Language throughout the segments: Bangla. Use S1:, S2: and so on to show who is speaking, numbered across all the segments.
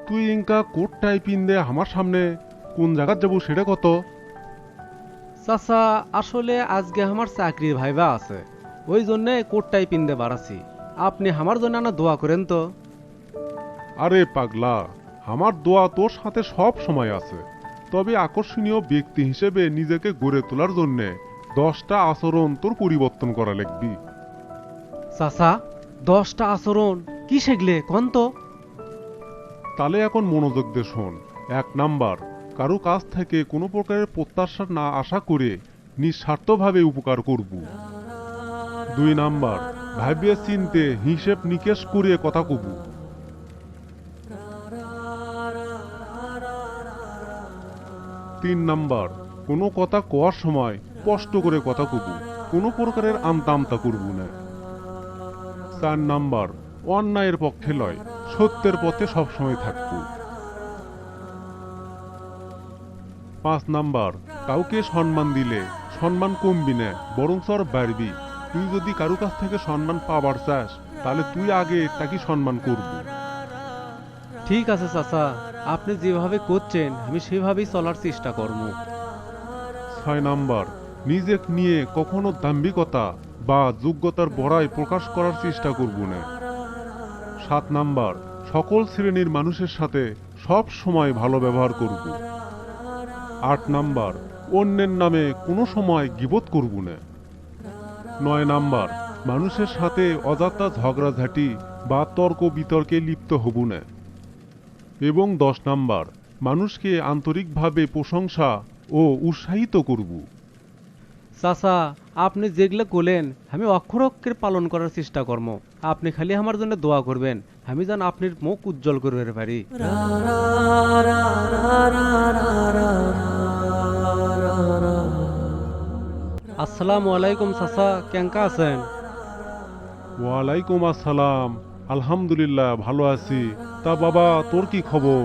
S1: তুই ইনকা কোট টাই পিন দে আমার সামনে কোন জায়গাত যাবো সেটা কত?
S2: চাচা আসলে আজকে আমার চাকরির ভাইবা আছে, ওই জন্যে কোটটাই পিনতে বাড়াছি। আপনি আমার জন্য না দোয়া করেন তো।
S1: আরে পাগলা, আমার দোয়া তোর সাথে সব সময় আছে, তবে আকর্ষণীয় ব্যক্তি হিসেবে নিজেকে গড়ে তোলার জন্যে 10টা আচরণ তোর পরিবর্তন করা লাগবি।
S2: চাচা 10টা আচরণ কি শিখলে কন তো?
S1: তাহলে এখন মনোযোগ দে শোন। 1 নাম্বার, কারো কাছ থেকে কোনো প্রকারের প্রত্যাশা না আশা করে নিঃস্বার্থভাবে উপকার করব। 2 নাম্বার, ভাবিয়ে চিনতে হিসেব নিকেশ করে কথা কব। 3 নাম্বার, কোনো কথা কওয়ার সময় স্পষ্ট করে কথা কব, কোনো প্রকারের আমতা আমতা করব না। 4 নাম্বার, অন্যায়ের পক্ষে লয়, সত্যের পথে সবসময় থাকব। 5 নাম্বার, কাউকে সম্মান দিলে সম্মান কমবি না বরং আর বাড়বি। তুই যদি কারো কাছ থেকে সম্মান পাবার চাস তাহলে তুই আগে তাকে সম্মান করবি।
S2: ঠিক আছে চাচা, আপনি যেভাবে করছেন আমি সেভাবেই চলার চেষ্টা করব।
S1: 6 নাম্বার, নিজেকে নিয়ে কখনো দাম্ভিকতা বা যোগ্যতার বড়াই প্রকাশ করার চেষ্টা করব না। 7 নাম্বার, সকল শ্রেণীর মানুষের সাথে সব সময় ভালো ব্যবহার করব। 8 নাম্বার, অন্যের নামে কোনো সময় গীবত করব না। 9 নাম্বার, মানুষের সাথে অযথা ঝগড়াঝাটি বা তর্ক বিতর্কে লিপ্ত হব না। এবং 10 নাম্বার, মানুষকে আন্তরিকভাবে প্রশংসা ও উৎসাহিত করব।
S2: চাচা আপনি যেগুলো করলেন আমি অক্ষর অক্ষরে পালন করার চেষ্টা করব। আপনি খালি আমার জন্য দোয়া করবেন, আমি যেন আপনার মুখ উজ্জ্বল করতে পারি। আসসালামু আলাইকুম চাচা, কেঙ্কা আছেন?
S1: ওয়ালাইকুম আসসালাম। আলহামদুলিল্লাহ ভালো আছি। তা বাবা, তোর কি খবর?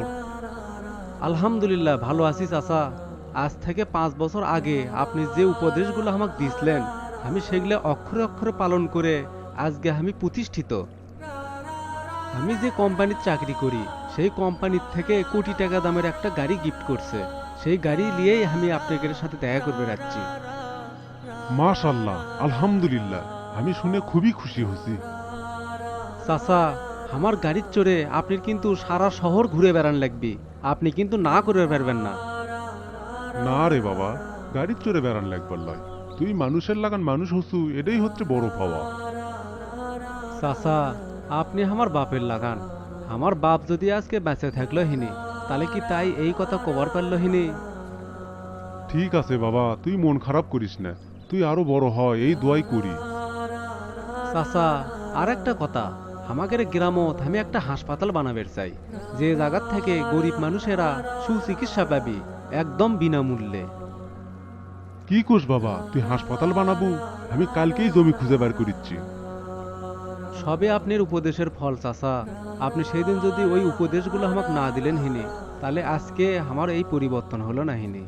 S2: আলহামদুলিল্লাহ ভালো আছি চাচা। আজ থেকে 5 বছর আগে আপনি যে উপদেশগুলো আমাকে দিয়েছিলেন আমি সেগুলো অক্ষরে অক্ষরে পালন করে আজকে আমি প্রতিষ্ঠিত। আমি যে কোম্পানির চাকরি করি সেই কোম্পানির থেকে কোটি টাকা দামের একটা গাড়ি গিফট করছে, সেই গাড়ি নিয়েই আমি আপনাদের সাথে দেখা করবে যাচ্ছি।
S1: মাশাআল্লাহ, আলহামদুলিল্লাহ, আমি শুনে খুবই খুশি হয়েছি।
S2: চাচা আমার গাড়ির চড়ে আপনি কিন্তু সারা শহর ঘুরে বেড়ান লাগবে, আপনি কিন্তু না করে পারবেন না।
S1: না রে বাবা, গাড়ির চড়ে বেড়ান লাগবার লয়, তুই মানুষের লাগান মানুষ হসু, এটাই হচ্ছে বড় পাওয়া।
S2: চাচা আপনি আমার বাপের লাগান, আমার বাপ যদি আজকে বেঁচে থাকলো হিনি তাহলে কি তাই এই কথা কবার পারলো হিনি?
S1: ঠিক আছে বাবা, তুই মন খারাপ করিস না, তুই আরো বড় হয় এই দোয়াই করি।
S2: চাচা আর একটা কথা, আমাদের গ্রামত আমি একটা হাসপাতাল বানাবের চাই, যে জায়গার থেকে গরিব মানুষেরা সুচিকিৎসা পাবি একদম বিনামূল্যে।
S1: কি কোস বাবা, তুই হাসপাতাল বানাবো? আমি কালকেই জমি খুঁজে বার করিচ্ছি।
S2: সবে আপনার উপদেশের ফল চাচা, আপনি সেই দিন যদি ওই উপদেশগুলো আমাকে না দিলেন হিনি তাহলে আজকে আমার এই পরিবর্তন হলো না হিনি।